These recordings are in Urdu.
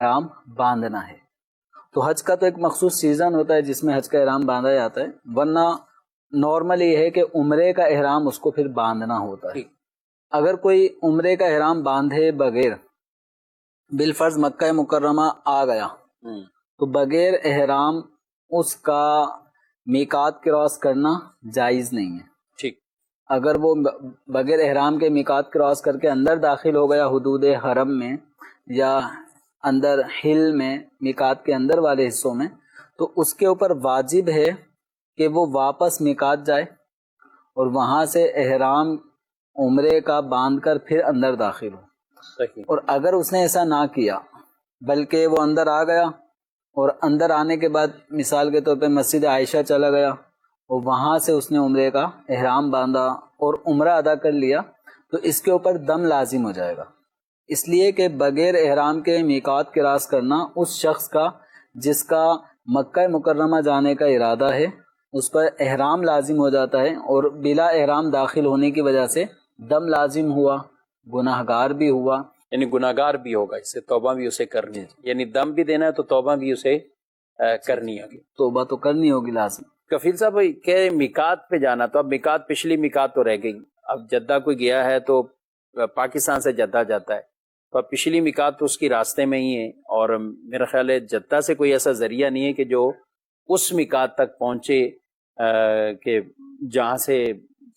احرام باندھنا ہے. تو حج کا تو ایک مخصوص سیزن ہوتا ہے جس میں حج کا احرام باندھا جاتا ہے، ورنہ نارمل یہ ہے کہ عمرے کا احرام اس کو پھر باندھنا ہوتا ہے. اگر کوئی عمرے کا احرام باندھے بغیر بالفرض مکہ مکرمہ آ گیا تو بغیر احرام اس کا میقات کراس کرنا جائز نہیں ہے. ٹھیک، اگر وہ بغیر احرام کے میقات کراس کر کے اندر داخل ہو گیا حدود حرم میں یا اندر ہل میں میقات کے اندر والے حصوں میں، تو اس کے اوپر واجب ہے کہ وہ واپس میقات جائے اور وہاں سے احرام عمرے کا باندھ کر پھر اندر داخل ہو. اور اگر اس نے ایسا نہ کیا بلکہ وہ اندر آ گیا اور اندر آنے کے بعد مثال کے طور پہ مسجد عائشہ چلا گیا اور وہاں سے اس نے عمرے کا احرام باندھا اور عمرہ ادا کر لیا، تو اس کے اوپر دم لازم ہو جائے گا، اس لیے کہ بغیر احرام کے میقات کراس کرنا اس شخص کا جس کا مکہ مکرمہ جانے کا ارادہ ہے اس پر احرام لازم ہو جاتا ہے، اور بلا احرام داخل ہونے کی وجہ سے دم لازم ہوا، گناہ گار بھی ہوا، یعنی گناہ گار بھی ہوگا، اس سے توبہ بھی اسے کرنی ہے. یعنی دم بھی دینا ہے تو توبہ بھی اسے کرنی ہوگی. توبہ تو کرنی ہوگی لازم. کفیل صاحب کہ میقات پہ جانا، تو اب میقات پچھلی میقات تو رہ گئی، اب جدہ کوئی گیا ہے تو پاکستان سے جدہ جاتا ہے تو اب پچھلی میقات تو اس کی راستے میں ہی ہے، اور میرا خیال ہے جدہ سے کوئی ایسا ذریعہ نہیں ہے کہ جو اس میقات تک پہنچے کہ جہاں سے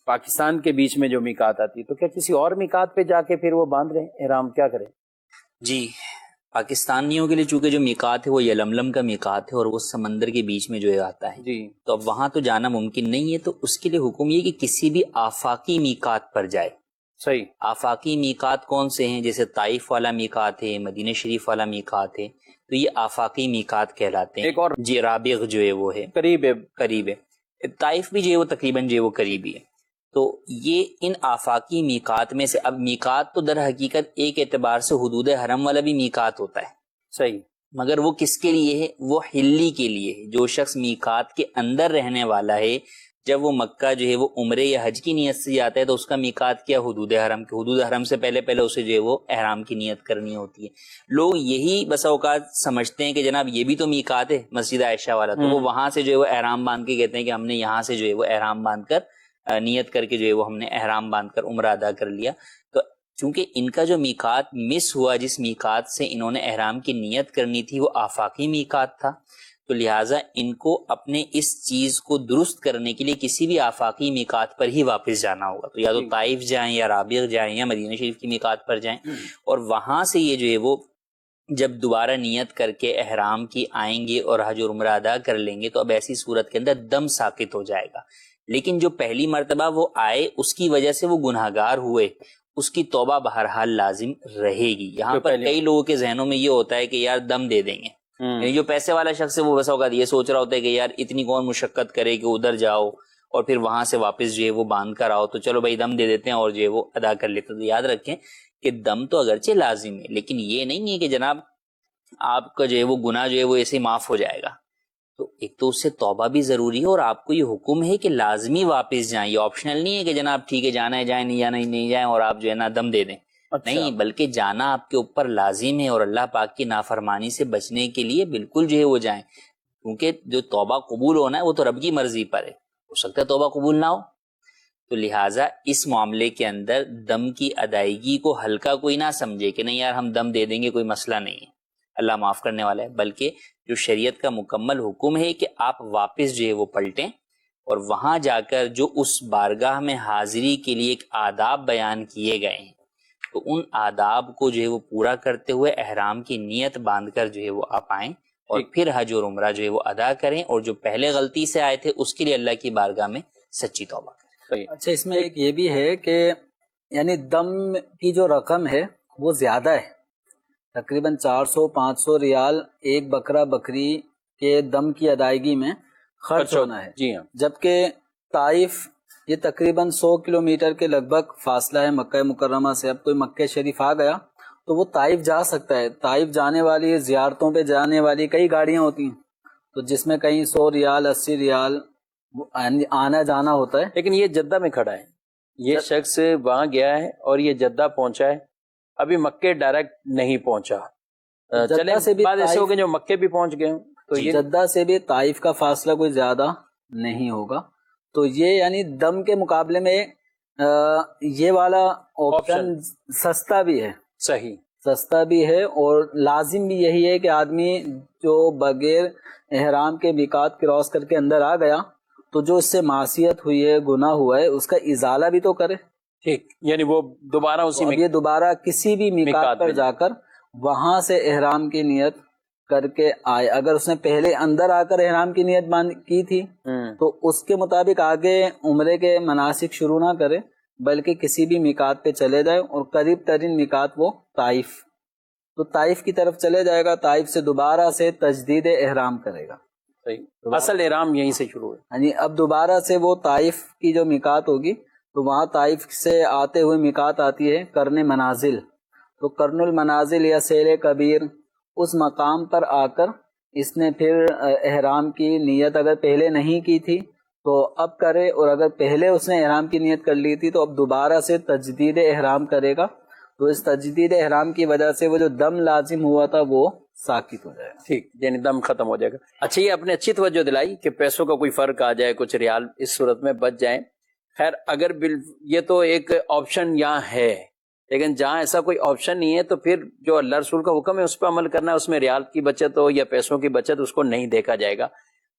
پاکستان کے بیچ میں جو میقات آتی ہے. تو کیا کسی اور میقات پہ جا کے پھر وہ باندھ رہے ہیں احرام، کیا کریں؟ جی، پاکستانیوں کے لیے چونکہ جو میقات ہے وہ یلملم کا میقات ہے اور وہ سمندر کے بیچ میں جو آتا ہے، جی، تو اب وہاں تو جانا ممکن نہیں ہے، تو اس کے لیے حکم یہ کہ کسی بھی آفاقی میقات پر جائے. صحیح. آفاقی میقات کون سے ہیں؟ جیسے طائف والا میقات ہے، مدینہ شریف والا میقات ہے، تو یہ آفاقی میقات کہلاتے ہیں. ایک اور جی، رابغ جو ہے وہ ہے، قریب ہے. طائف بھی جو ہے وہ تقریباً جو ہے وہ قریبی ہے. تو یہ ان آفاقی میقات میں سے، اب میقات تو در حقیقت ایک اعتبار سے حدود حرم والا بھی میقات ہوتا ہے. صحیح. مگر وہ کس کے لیے ہے؟ وہ حلی کے لیے ہے. جو شخص میقات کے اندر رہنے والا ہے، جب وہ مکہ جو ہے وہ عمرے یا حج کی نیت سے جاتا ہے تو اس کا میقات کیا؟ حدود حرم کے. حدود حرم سے پہلے اسے جو ہے وہ احرام کی نیت کرنی ہوتی ہے. لوگ یہی بسا اوقات سمجھتے ہیں کہ جناب یہ بھی تو میقات ہے مسجد عائشہ والا، تو وہ وہاں سے جو ہے وہ احرام باندھ کے کہتے ہیں کہ ہم نے یہاں سے جو ہے وہ احرام باندھ کر نیت کر کے جو ہے وہ ہم نے احرام باندھ کر عمرہ ادا کر لیا. تو چونکہ ان کا جو میقات مس ہوا، جس میقات سے انہوں نے احرام کی نیت کرنی تھی، وہ آفاقی میقات تھا، تو لہٰذا ان کو اپنے اس چیز کو درست کرنے کے لیے کسی بھی آفاقی میقات پر ہی واپس جانا ہوگا. تو یا تو طائف جائیں یا رابغ جائیں یا مدینہ شریف کی میقات پر جائیں، اور وہاں سے یہ جو ہے وہ جب دوبارہ نیت کر کے احرام کی آئیں گے اور حج اور عمرہ ادا کر لیں گے تو اب ایسی صورت کے اندر دم ساقط ہو جائے گا. لیکن جو پہلی مرتبہ وہ آئے اس کی وجہ سے وہ گناہ گار ہوئے، اس کی توبہ بہرحال لازم رہے گی. یہاں پر کئی لوگوں کے ذہنوں میں یہ ہوتا ہے کہ یار دم دے دیں گے، یعنی جو پیسے والا شخص ہے وہ بسا اوقات یہ سوچ رہا ہوتا ہے کہ یار اتنی کون مشقت کرے کہ ادھر جاؤ اور پھر وہاں سے واپس جو ہے وہ باندھ کر آؤ، تو چلو بھائی دم دے دیتے ہیں اور جو ہے وہ ادا کر لیتے. تو یاد رکھیں کہ دم تو اگرچہ لازم ہے، لیکن یہ نہیں ہے کہ جناب آپ کا جو ہے وہ گناہ جو ہے وہ ایسے معاف ہو جائے گا. تو ایک تو اس سے توبہ بھی ضروری ہے، اور آپ کو یہ حکم ہے کہ لازمی واپس جائیں. یہ آپشنل نہیں ہے کہ جناب ٹھیک ہے جانا ہے جائیں، نہیں جانا نہیں جائیں اور آپ جو ہے نا دم دے دیں. نہیں، بلکہ جانا آپ کے اوپر لازم ہے، اور اللہ پاک کی نافرمانی سے بچنے کے لیے بالکل جو ہے وہ جائیں. کیونکہ جو توبہ قبول ہونا ہے وہ تو رب کی مرضی پر ہے، ہو سکتا ہے توبہ قبول نہ ہو. تو لہٰذا اس معاملے کے اندر دم کی ادائیگی کو ہلکا کوئی نہ سمجھے کہ نہیں یار ہم دم دے دیں گے، کوئی مسئلہ نہیں ہے، اللہ معاف کرنے والا ہے. بلکہ جو شریعت کا مکمل حکم ہے کہ آپ واپس جو ہے وہ پلٹیں، اور وہاں جا کر جو اس بارگاہ میں حاضری کے لیے ایک آداب بیان کیے گئے ہیں تو ان آداب کو جو ہے وہ پورا کرتے ہوئے احرام کی نیت باندھ کر جو ہے وہ آپ آئیں اور پھر حج اور عمرہ جو ہے وہ ادا کریں، اور جو پہلے غلطی سے آئے تھے اس کے لیے اللہ کی بارگاہ میں سچی توبہ کریں. اچھا، اس میں ایک یہ بھی ہے کہ یعنی دم کی جو رقم ہے وہ زیادہ ہے، تقریباً 400-500 ریال ایک بکرا بکری کے دم کی ادائیگی میں خرچ ہونا ہے. جی ہاں. جبکہ طائف یہ تقریباً 100 کلومیٹر کے لگ بھگ فاصلہ ہے مکہ مکرمہ سے. اب کوئی مکہ شریف آ گیا تو وہ طائف جا سکتا ہے. طائف جانے والی زیارتوں پہ جانے والی کئی گاڑیاں ہوتی ہیں، تو جس میں کہیں 100 ریال 80 ریال آنا جانا ہوتا ہے. لیکن یہ جدہ میں کھڑا ہے، یہ شخص وہاں گیا ہے اور یہ جدہ پہنچا ہے، ابھی مکے ڈائریکٹ نہیں پہنچا. چلیں سے بھی بعد ایسے ہو گئے جو مکے بھی پہنچ گئے ہوں تو یہ جدہ سے بھی طائف کا فاصلہ کوئی زیادہ نہیں ہوگا. تو یہ یعنی دم کے مقابلے میں یہ والا آپشن سستا بھی ہے, صحیح سستا بھی ہے, اور لازم بھی یہی ہے کہ آدمی جو بغیر احرام کے میقات کراس کر کے اندر آ گیا تو جو اس سے معصیت ہوئی ہے, گناہ ہوا ہے, اس کا ازالہ بھی تو کرے. ٹھیک, یعنی وہ دوبارہ اسی اب یہ دوبارہ کسی بھی میقات پر جا کر وہاں سے احرام کی نیت کر کے آئے. اگر اس نے پہلے اندر آ کر احرام کی نیت کی تھی تو اس کے مطابق آگے عمرے کے مناسک شروع نہ کرے, بلکہ کسی بھی میقات پہ چلے جائے, اور قریب ترین میقات وہ طائف, تو طائف کی طرف چلے جائے گا. طائف سے دوبارہ سے تجدید احرام کرے گا. اصل احرام یہیں سے شروع ہے, یعنی اب دوبارہ سے وہ طائف کی جو میقات ہوگی تو وہاں طائف سے آتے ہوئے میقات آتی ہے کرن منازل. تو کرن المنازل یا سیل کبیر, اس مقام پر آ کر اس نے پھر احرام کی نیت اگر پہلے نہیں کی تھی تو اب کرے, اور اگر پہلے اس نے احرام کی نیت کر لی تھی تو اب دوبارہ سے تجدید احرام کرے گا. تو اس تجدید احرام کی وجہ سے وہ جو دم لازم ہوا تھا وہ ساکت ہو جائے گا. ٹھیک, یعنی دم ختم ہو جائے گا. اچھا, یہ اپنے اچھی توجہ دلائی کہ پیسوں کا کوئی فرق آ جائے, کچھ ریال اس صورت میں بچ جائیں. خیر, اگر یہ تو ایک آپشن یہاں ہے, لیکن جہاں ایسا کوئی آپشن نہیں ہے تو پھر جو اللہ رسول کا حکم ہے اس پہ عمل کرنا ہے. اس میں ریال کی بچت ہو یا پیسوں کی بچت, اس کو نہیں دیکھا جائے گا.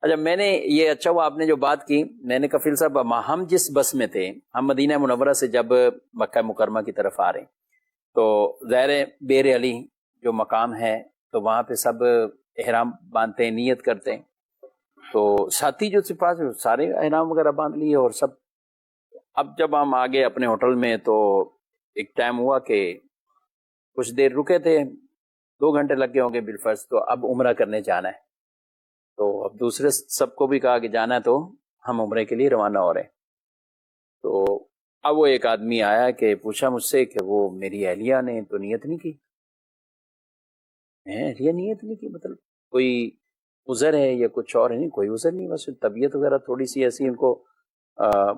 اچھا, میں نے یہ اچھا ہوا آپ نے جو بات کی. میں نے کفیل صاحب, ہم جس بس میں تھے, ہم مدینہ منورہ سے جب مکہ مکرمہ کی طرف آ رہے ہیں تو ظاہر بیر علی جو مقام ہے تو وہاں پہ سب احرام باندھتے ہیں, نیت کرتے ہیں. تو ساتھی جو سپاس سارے احرام وغیرہ باندھ لیے اور سب. اب جب ہم آگے اپنے ہوٹل میں تو ایک ٹائم ہوا کہ کچھ دیر رکے تھے, 2 گھنٹے لگ گئے ہوں گے بالفرض. تو اب عمرہ کرنے جانا ہے, تو اب دوسرے سب کو بھی کہا کہ جانا ہے, تو ہم عمرے کے لیے روانہ ہو رہے ہیں. تو اب وہ ایک آدمی آیا کہ پوچھا مجھ سے کہ وہ میری اہلیہ نے تو نیت نہیں کی. اہلیہ نیت نہیں کی مطلب کوئی عذر ہے یا کچھ اور ہے؟ نہیں, کوئی عذر نہیں, بس طبیعت وغیرہ تھوڑی سی ایسی, ان کو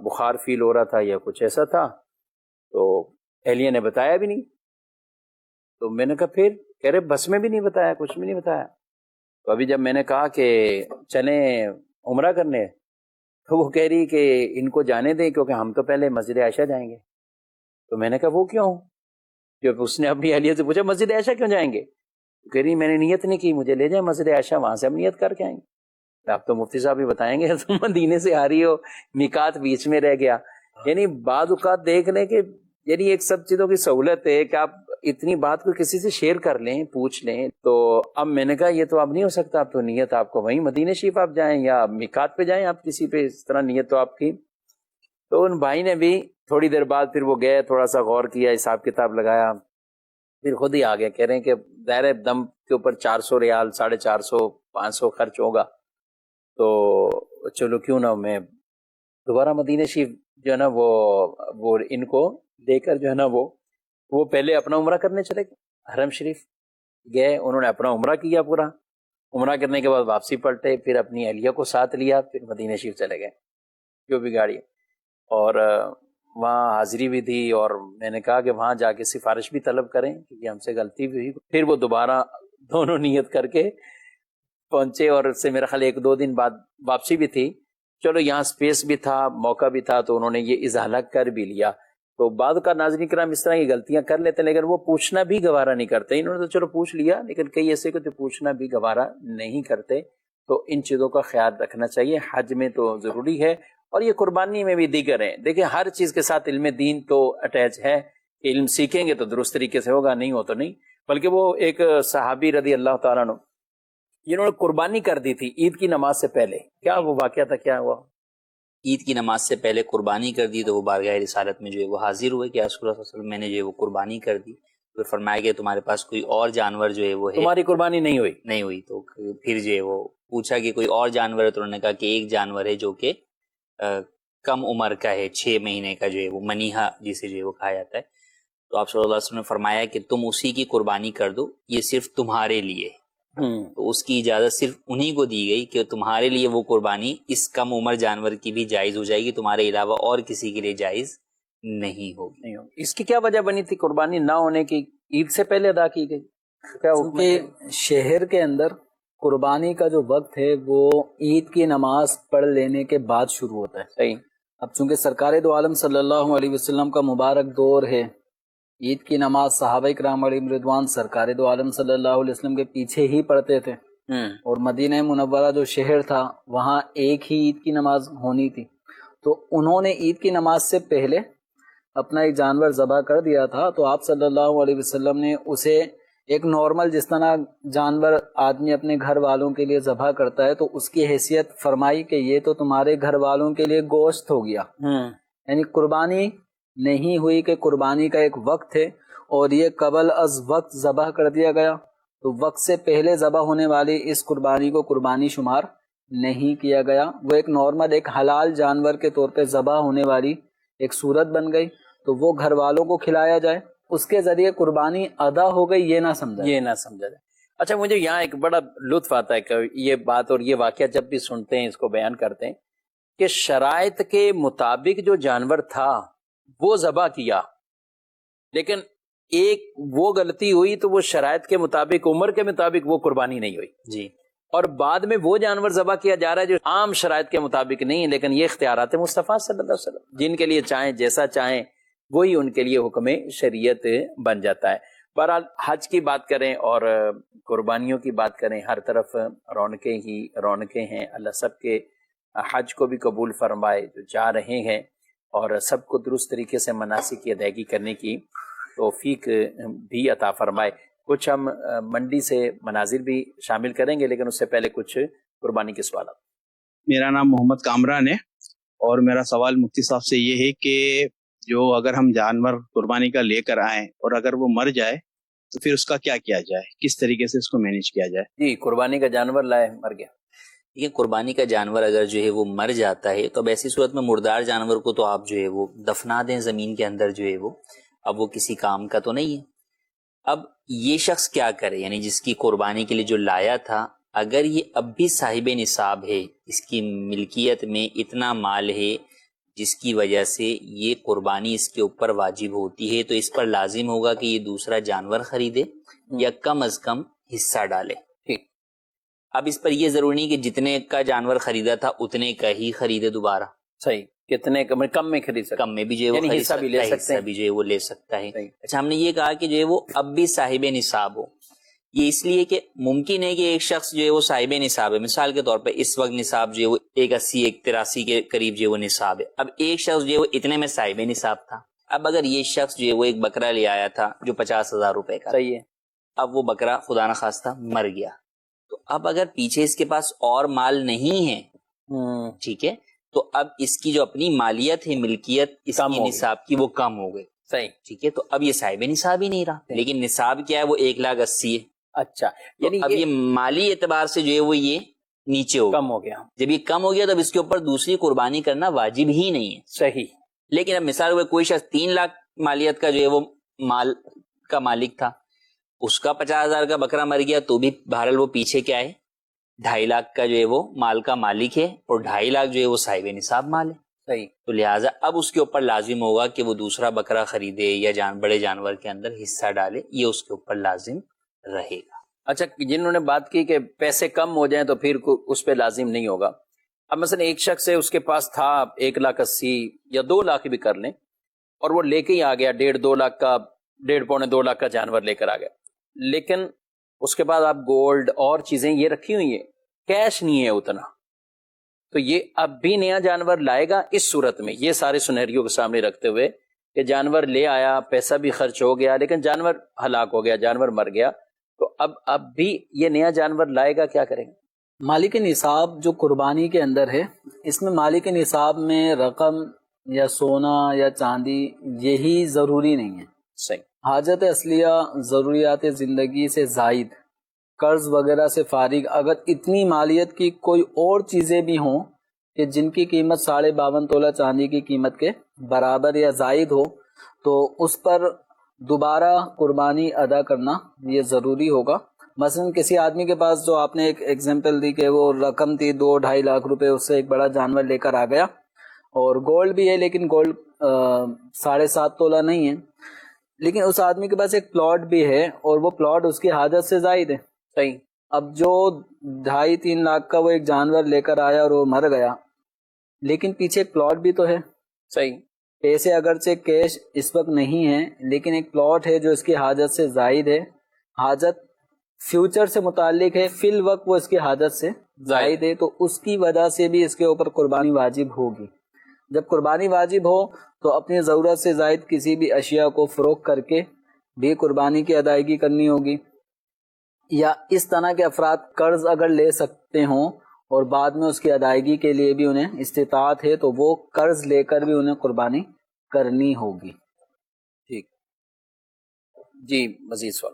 بخار فیل ہو رہا تھا یا کچھ ایسا تھا. تو اہلیہ نے بتایا بھی نہیں. تو میں نے کہا پھر, کہہ رہے بس میں بھی نہیں بتایا, کچھ بھی نہیں بتایا. تو ابھی جب میں نے کہا کہ چلیں عمرہ کرنے, تو وہ کہہ رہی کہ ان کو جانے دیں کیونکہ ہم تو پہلے مسجد عائشہ جائیں گے. تو میں نے کہا وہ کیوں؟ جب اس نے اپنی اہلیہ سے پوچھا مسجد عائشہ کیوں جائیں گے, تو کہہ رہی میں نے نیت نہیں کی, مجھے لے جائیں مسجد عائشہ, وہاں سے ہم نیت کر کے آئیں گے. آپ تو مفتی صاحب بھی بتائیں گے, تم مدینے سے آ رہی ہو, میقات بیچ میں رہ گیا. یعنی بعض اوقات دیکھ لیں کہ یعنی ایک سب چیزوں کی سہولت ہے کہ آپ اتنی بات کو کسی سے شیئر کر لیں, پوچھ لیں. تو اب میں نے کہا یہ تو اب نہیں ہو سکتا, اب تو نیت آپ کو وہیں مدینہ شریف آپ جائیں یا میقات پہ جائیں, آپ کسی پہ اس طرح نیت تو آپ کی. تو ان بھائی نے بھی تھوڑی دیر بعد پھر وہ گئے, تھوڑا سا غور کیا, حساب کتاب لگایا, پھر خود ہی آ گئے. کہہ رہے ہیں کہ ظاہر دم کے اوپر 400 ریال, 450, 500 خرچ ہوگا, تو چلو کیوں نہ میں دوبارہ مدینہ شریف جو ہے نا وہ ان کو دے کر جو ہے نا وہ پہلے اپنا عمرہ کرنے چلے گئے. حرم شریف گئے, انہوں نے اپنا عمرہ کیا پورا. عمرہ کرنے کے بعد واپسی پلٹے, پھر اپنی اہلیہ کو ساتھ لیا, پھر مدینہ شریف چلے گئے جو بھی گاڑی. اور وہاں حاضری بھی تھی, اور میں نے کہا کہ وہاں جا کے سفارش بھی طلب کریں کیونکہ ہم سے غلطی بھی ہوئی. پھر وہ دوبارہ دونوں نیت کر کے پہنچے, اور اس سے میرا خیال 1-2 دن بعد واپسی بھی تھی. چلو یہاں سپیس بھی تھا, موقع بھی تھا, تو انہوں نے یہ ازالہ کر بھی لیا. تو بعد کا ناظرین کرام اس طرح کی غلطیاں کر لیتے ہیں, لیکن وہ پوچھنا بھی گوارا نہیں کرتے. انہوں نے تو چلو پوچھ لیا, لیکن کئی ایسے کہ پوچھنا بھی گوارا نہیں کرتے. تو ان چیزوں کا خیال رکھنا چاہیے. حج میں تو ضروری ہے, اور یہ قربانی میں بھی دیگر ہیں. دیکھیں ہر چیز کے ساتھ علم دین تو اٹیچ ہے, کہ علم سیکھیں گے تو درست طریقے سے ہوگا, نہیں ہو تو نہیں. بلکہ وہ ایک صحابی رضی اللہ تعالیٰ عنہ جنہوں نے قربانی کر دی تھی عید کی نماز سے پہلے, کیا وہ واقعہ تھا, کیا ہوا؟ عید کی نماز سے پہلے قربانی کر دی, تو وہ بارگاہ رسالت میں جو ہے وہ حاضر ہوئے کہ رسول اللہ صلی اللہ علیہ وسلم میں نے جو ہے وہ قربانی کر دی. تو فرمایا کہ تمہارے پاس کوئی اور جانور جو ہے وہ ہے, تمہاری قربانی نہیں ہوئی. تو پھر جو ہے وہ پوچھا کہ کوئی اور جانور ہے, تو انہوں نے کہا کہ ایک جانور ہے جو کہ کم عمر کا ہے, 6 مہینے کا, جو ہے وہ منیہا جسے جو ہے وہ کہا جاتا ہے. تو آپ صلی اللہ علیہ وسلم نے فرمایا کہ تم اسی کی قربانی کر دو, یہ صرف تمہارے لیے. تو اس کی اجازت صرف انہی کو دی گئی کہ تمہارے لیے وہ قربانی اس کم عمر جانور کی بھی جائز ہو جائے گی, تمہارے علاوہ اور کسی کے لیے جائز نہیں ہوگی. اس کی کیا وجہ بنی تھی قربانی نہ ہونے کی؟ عید سے پہلے ادا کی گئی. کیا حکم ہے؟ کیونکہ شہر کے اندر قربانی کا جو وقت ہے وہ عید کی نماز پڑھ لینے کے بعد شروع ہوتا ہے. صحیح. اب چونکہ سرکار دو عالم صلی اللہ علیہ وسلم کا مبارک دور ہے، عید کی نماز صحابہ کرام علیہم رضوان سرکار دو عالم صلی اللہ علیہ وسلم کے پیچھے ہی پڑھتے تھے، اور مدینہ منورہ جو شہر تھا وہاں ایک ہی عید کی نماز ہونی تھی. تو انہوں نے عید کی نماز سے پہلے اپنا ایک جانور ذبح کر دیا تھا. تو آپ صلی اللہ علیہ وسلم نے اسے ایک نارمل جس طرح جانور آدمی اپنے گھر والوں کے لیے ذبح کرتا ہے تو اس کی حیثیت فرمائی کہ یہ تو تمہارے گھر والوں کے لیے گوشت ہو گیا. یعنی قربانی نہیں ہوئی کہ قربانی کا ایک وقت ہے اور یہ قبل از وقت ذبح کر دیا گیا، تو وقت سے پہلے ذبح ہونے والی اس قربانی کو قربانی شمار نہیں کیا گیا. وہ ایک نارمل ایک حلال جانور کے طور پہ ذبح ہونے والی ایک صورت بن گئی، تو وہ گھر والوں کو کھلایا جائے، اس کے ذریعے قربانی ادا ہو گئی، یہ نہ سمجھا جائے. اچھا، مجھے یہاں ایک بڑا لطف آتا ہے کہ یہ بات اور یہ واقعہ جب بھی سنتے ہیں اس کو بیان کرتے ہیں کہ شرائط کے مطابق جو جانور تھا وہ ذبح کیا، لیکن ایک وہ غلطی ہوئی تو وہ شرائط کے مطابق عمر کے مطابق وہ قربانی نہیں ہوئی جی، اور بعد میں وہ جانور ذبح کیا جا رہا ہے جو عام شرائط کے مطابق نہیں ہے، لیکن یہ اختیارات مصطفیٰ صلی اللہ علیہ وسلم جن کے لیے چاہیں جیسا چاہیں وہی ان کے لیے حکم شریعت بن جاتا ہے. بہرحال حج کی بات کریں اور قربانیوں کی بات کریں، ہر طرف رونقیں ہی رونقیں ہیں. اللہ سب کے حج کو بھی قبول فرمائے جو جا رہے ہیں، اور سب کو درست طریقے سے مناسک کی ادائیگی کرنے کی توفیق بھی عطا فرمائے. کچھ ہم منڈی سے مناظر بھی شامل کریں گے، لیکن اس سے پہلے کچھ قربانی کے سوالات. میرا نام محمد کامران ہے، اور میرا سوال مفتی صاحب سے یہ ہے کہ جو اگر ہم جانور قربانی کا لے کر آئیں اور اگر وہ مر جائے تو پھر اس کا کیا کیا جائے، کس طریقے سے اس کو مینیج کیا جائے؟ جی، قربانی کا جانور لائے مر گیا. یہ قربانی کا جانور اگر جو ہے وہ مر جاتا ہے تو اب ایسی صورت میں مردار جانور کو تو آپ جو ہے وہ دفنا دیں زمین کے اندر، جو ہے وہ اب وہ کسی کام کا تو نہیں ہے. اب یہ شخص کیا کرے، یعنی جس کی قربانی کے لیے جو لایا تھا، اگر یہ اب بھی صاحب نصاب ہے، اس کی ملکیت میں اتنا مال ہے جس کی وجہ سے یہ قربانی اس کے اوپر واجب ہوتی ہے، تو اس پر لازم ہوگا کہ یہ دوسرا جانور خریدے یا کم از کم حصہ ڈالے. اب اس پر یہ ضروری نہیں کہ جتنے کا جانور خریدا تھا اتنے کا ہی خریدے دوبارہ. صحیح، کتنے کم میں خرید سکتے، کم میں بھی جو ہے وہ حصہ بھی لے سکتے ہیں، بھی جو ہے وہ لے سکتا ہے. اچھا، ہم نے یہ کہا کہ جو ہے وہ اب بھی صاحب نصاب ہو. یہ اس لیے کہ ممکن ہے کہ ایک شخص جو ہے وہ صاحب نصاب ہے، مثال کے طور پہ اس وقت نصاب جو ہے وہ 180 183 کے قریب جو ہے وہ نصاب ہے. اب ایک شخص جو ہے وہ اتنے میں صاحب نصاب تھا. اب اگر یہ شخص جو ہے وہ ایک بکرا لے آیا تھا جو 50,000 روپے کا، صحیح ہے، اب وہ بکرا خدا نخواستہ مر گیا، تو اب اگر پیچھے اس کے پاس اور مال نہیں ہے، ٹھیک ہے، تو اب اس کی جو اپنی مالیت ہے، ملکیت اس کی نصاب کی، وہ کم ہو گئی. صحیح، ٹھیک ہے، تو اب یہ صاحب نصاب ہی نہیں رہا، لیکن نصاب کیا ہے، وہ 1,80,000 ہے. اچھا، یعنی اب یہ مالی اعتبار سے جو ہے وہ یہ نیچے ہو کم ہو گیا. جب یہ کم ہو گیا تب اس کے اوپر دوسری قربانی کرنا واجب ہی نہیں ہے. صحیح. لیکن اب مثال ہوئے کوئی شخص 3 لاکھ مالیت کا جو ہے وہ مال کا مالک تھا، اس کا 50,000 کا بکرا مر گیا، تو بھی بہرحال وہ پیچھے کیا ہے، 2.5 لاکھ کا جو ہے وہ مال کا مالک ہے، اور 2.5 لاکھ جو ہے وہ صاحب نصاب مال ہے. صحیح. تو لہٰذا اب اس کے اوپر لازم ہوگا کہ وہ دوسرا بکرا خریدے یا بڑے جانور کے اندر حصہ ڈالے، یہ اس کے اوپر لازم رہے گا. اچھا، جنہوں نے بات کی کہ پیسے کم ہو جائیں تو پھر اس پہ لازم نہیں ہوگا. اب مثلا ایک شخص ہے، اس کے پاس تھا 1,80,000 یا 2 لاکھ بھی کر لیں، اور وہ لے کے ہی آ گیا 1.5-2 لاکھ کا، 1.5-2 لاکھ کا جانور لے کر آ گیا، لیکن اس کے بعد آپ گولڈ اور چیزیں یہ رکھی ہوئی ہیں، کیش نہیں ہے اتنا، تو یہ اب بھی نیا جانور لائے گا. اس صورت میں یہ سارے سینیریو کو سامنے رکھتے ہوئے کہ جانور لے آیا، پیسہ بھی خرچ ہو گیا، لیکن جانور ہلاک ہو گیا، جانور مر گیا، تو اب بھی یہ نیا جانور لائے گا، کیا کریں گے؟ مالک نصاب جو قربانی کے اندر ہے، اس میں مالک نصاب میں رقم یا سونا یا چاندی یہی ضروری نہیں ہے. صحیح. حاجت اصلیہ، ضروریات زندگی سے زائد، قرض وغیرہ سے فارغ اگر اتنی مالیت کی کوئی اور چیزیں بھی ہوں کہ جن کی قیمت 52.5 تولہ چاندی کی قیمت کے برابر یا زائد ہو، تو اس پر دوبارہ قربانی ادا کرنا یہ ضروری ہوگا. مثلا کسی آدمی کے پاس، جو آپ نے ایک ایگزامپل دی کہ وہ رقم تھی 2-2.5 لاکھ روپے، اس سے ایک بڑا جانور لے کر آ گیا، اور گولڈ بھی ہے لیکن گولڈ 7.5 تولہ نہیں ہے، لیکن اس آدمی کے پاس ایک پلاٹ بھی ہے اور وہ پلاٹ اس کی حاجت سے زائد ہے. صحیح. اب جو 2.5-3 لاکھ کا وہ ایک جانور لے کر آیا اور وہ مر گیا, لیکن پیچھے ایک پلاٹ بھی تو ہے. صحیح. پیسے اگرچہ کیش اس وقت نہیں ہے, لیکن ایک پلاٹ ہے جو اس کی حاجت سے زائد ہے. حاجت فیوچر سے متعلق ہے, فی الوقت وہ اس کی حاجت سے زائد ہے, تو اس کی وجہ سے بھی اس کے اوپر قربانی واجب ہوگی. جب قربانی واجب ہو تو اپنی ضرورت سے زائد کسی بھی اشیاء کو فروخت کر کے بھی قربانی کی ادائیگی کرنی ہوگی. یا اس طرح کے افراد قرض اگر لے سکتے ہوں اور بعد میں اس کی ادائیگی کے لیے بھی انہیں استطاعت ہے, تو وہ قرض لے کر بھی انہیں قربانی کرنی ہوگی. ٹھیک جی, مزید سوال.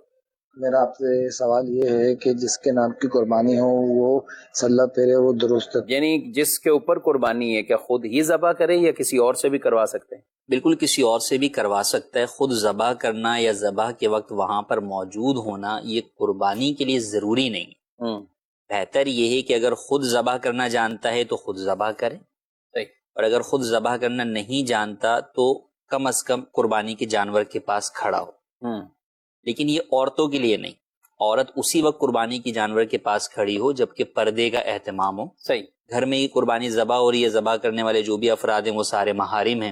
میرا آپ سے سوال یہ ہے کہ جس کے نام کی قربانی ہو وہ سلہ پھیرے, وہ درست ہے؟ یعنی جس کے اوپر قربانی ہے, کیا خود ہی ذبح کرے یا کسی اور سے بھی کروا سکتے ہیں؟ بالکل کسی اور سے بھی کروا سکتا ہے. خود ذبح کرنا یا ذبح کے وقت وہاں پر موجود ہونا یہ قربانی کے لیے ضروری نہیں. بہتر یہ ہے کہ اگر خود ذبح کرنا جانتا ہے تو خود ذبح کرے, اور اگر خود ذبح کرنا نہیں جانتا تو کم از کم قربانی کے جانور کے پاس کھڑا ہو. لیکن یہ عورتوں کے لیے نہیں, عورت اسی وقت قربانی کی جانور کے پاس کھڑی ہو جبکہ پردے کا اہتمام ہو. صحیح. گھر میں ہی قربانی ذبح ہو رہی ہے, ذبح کرنے والے جو بھی افراد ہیں وہ سارے محارم ہیں,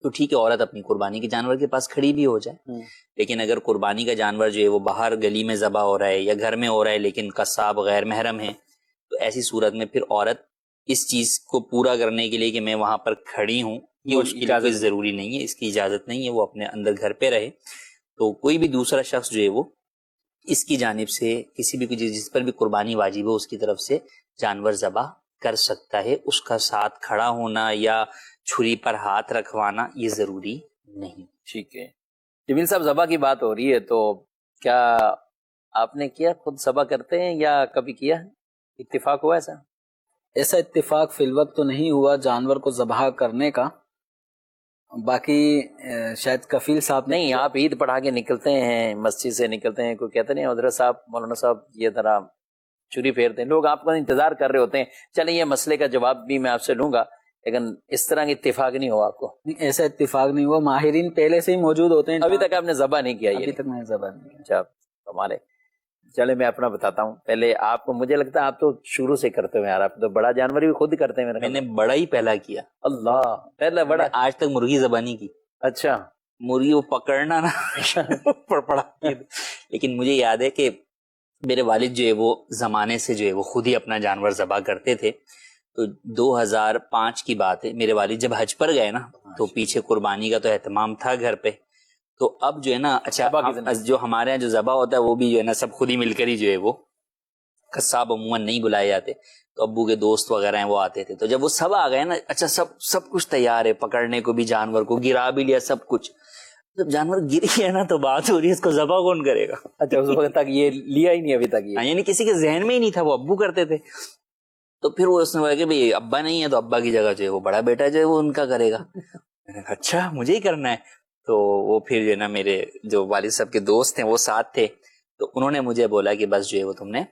تو ٹھیک ہے عورت اپنی قربانی کے جانور کے پاس کھڑی بھی ہو جائے. لیکن اگر قربانی کا جانور جو ہے وہ باہر گلی میں ذبح ہو رہا ہے یا گھر میں ہو رہا ہے لیکن قصاب غیر محرم ہے, تو ایسی صورت میں پھر عورت اس چیز کو پورا کرنے کے لیے کہ میں وہاں پر کھڑی ہوں, یہ اس کی اجازت ضروری نہیں ہے, اس کی اجازت نہیں ہے, وہ اپنے اندر گھر پہ رہے. تو کوئی بھی دوسرا شخص جو ہے وہ اس کی جانب سے کسی بھی جس پر بھی قربانی واجب ہو اس کی طرف سے جانور ذبح کر سکتا ہے. اس کا ساتھ کھڑا ہونا یا چھری پر ہاتھ رکھوانا یہ ضروری نہیں. ٹھیک ہے. جمیل صاحب, ذبح کی بات ہو رہی ہے تو کیا آپ نے کیا, خود ذبح کرتے ہیں یا کبھی کیا, اتفاق ہوا ایسا؟ ایسا اتفاق فی الوقت تو نہیں ہوا جانور کو ذبح کرنے کا. باقی شاید کفیل صاحب نہیں, آپ عید پڑھا کے نکلتے ہیں, مسجد سے نکلتے ہیں, کوئی کہتے نہیں حضرت صاحب, مولانا صاحب یہ ذرا چھری پھیرتے ہیں, لوگ آپ کا انتظار کر رہے ہوتے ہیں, چلیں یہ مسئلے کا جواب بھی میں آپ سے لوں گا, لیکن اس طرح کا اتفاق نہیں ہوا آپ کو؟ ایسا اتفاق نہیں ہوا, ماہرین پہلے سے ہی موجود ہوتے ہیں. ابھی تک آپ نے ذبح نہیں کیا؟ ابھی تک میں نے ذبح نہیں کیا. اچھا, ہمارے چلے میں اپنا بتاتا ہوں. پہلے آپ کو, مجھے لگتا ہے آپ تو شروع سے کرتے ہوئے یار, آپ تو بڑا جانور بھی خود کرتے ہیں. میں نے بڑا ہی پہلا کیا. اللہ, پہلا بڑا. آج تک مرغی ذبح نہیں کی. اچھا, مرغی وہ پکڑنا نا پڑا. لیکن مجھے یاد ہے کہ میرے والد جو ہے وہ زمانے سے جو ہے وہ خود ہی اپنا جانور ذبح کرتے تھے. تو 2005 کی بات ہے, میرے والد جب حج پر گئے نا تو پیچھے قربانی کا تو اہتمام تھا گھر پہ, تو اب جو ہے نا اچھا جو ہمارے یہاں جو ذبح ہوتا ہے وہ بھی جو ہے نا سب خود ہی مل کر ہی جو ہے وہ, قصاب عموماً نہیں بلائے جاتے, تو ابو کے دوست وغیرہ ہیں وہ آتے تھے. تو جب وہ سب آ گئے نا, اچھا سب کچھ تیار ہے, پکڑنے کو بھی جانور کو گرا بھی لیا سب کچھ, جب جانور گر گیا نا تو بات ہو رہی ہے اس کو ذبح کون کرے گا. اچھا, اس وقت تک یہ لیا ہی نہیں ابھی تک, یعنی کسی کے ذہن میں ہی نہیں تھا, وہ ابو کرتے تھے. تو پھر وہ اس نے بولا کہ بھئی ابا نہیں ہے تو ابا کی جگہ جو ہے وہ بڑا بیٹا جو ہے وہ ان کا کرے گا. میں نے کہا اچھا مجھے ہی کرنا ہے. تو وہ پھر جو ہے نا میرے جو والد صاحب کے دوست ہیں وہ ساتھ تھے, تو انہوں نے مجھے بولا کہ بس جو ہے وہ تم نے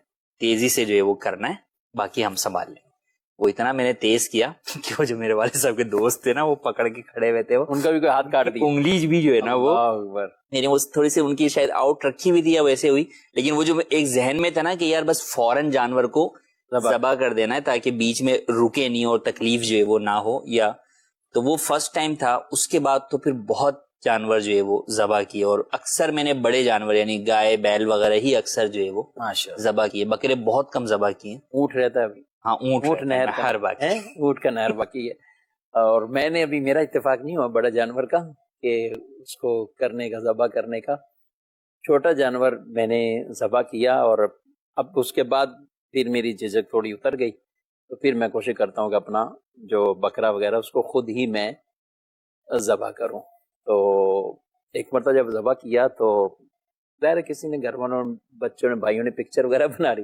تیزی سے جو ہے وہ کرنا ہے, باقی ہم سنبھال لیں. وہ اتنا میں نے تیز کیا کہ وہ جو میرے والد صاحب کے دوست تھے نا وہ پکڑ کے کھڑے ہوئے تھے, ان کا بھی کوئی ہاتھ کاٹ دیا, انگلی بھی جو ہے نا وہ میرے وہ تھوڑی سی ان کی شاید آؤٹ رکھی ہوئی تھی یا ویسے ہوئی, لیکن وہ جو ایک ذہن میں تھا نا کہ یار بس فوراً جانور کو ذبح کر دینا ہے تاکہ بیچ میں رکے نہیں اور تکلیف جو ہے وہ نہ ہو. یا تو وہ فرسٹ ٹائم تھا. اس کے بعد تو پھر بہت جانور جو ہے وہ ذبح کیے, اور اکثر میں نے بڑے جانور یعنی گائے بیل وغیرہ ہی اکثر جو ہے وہ ذبح کیے, بکرے بہت کم ذبح کیے. اونٹ رہتا ہے ابھی؟ ہاں, اونٹ نہر ہر باقی ہے, اونٹ کا نہر باقی ہے. اور میں نے ابھی, میرا اتفاق نہیں ہوا بڑا جانور کا کہ اس کو کرنے کا, ذبح کرنے کا. چھوٹا جانور میں نے ذبح کیا, اور اب اس کے بعد پھر میری جھجک تھوڑی اتر گئی, تو پھر میں کوشش کرتا ہوں کہ اپنا جو بکرا وغیرہ اس کو خود ہی میں ذبح کروں. تو ایک مرتبہ جب ذبح کیا تو ظاہر کسی نے گھر والوں بچوں نے بھائیوں نے پکچر وغیرہ بنا رہی,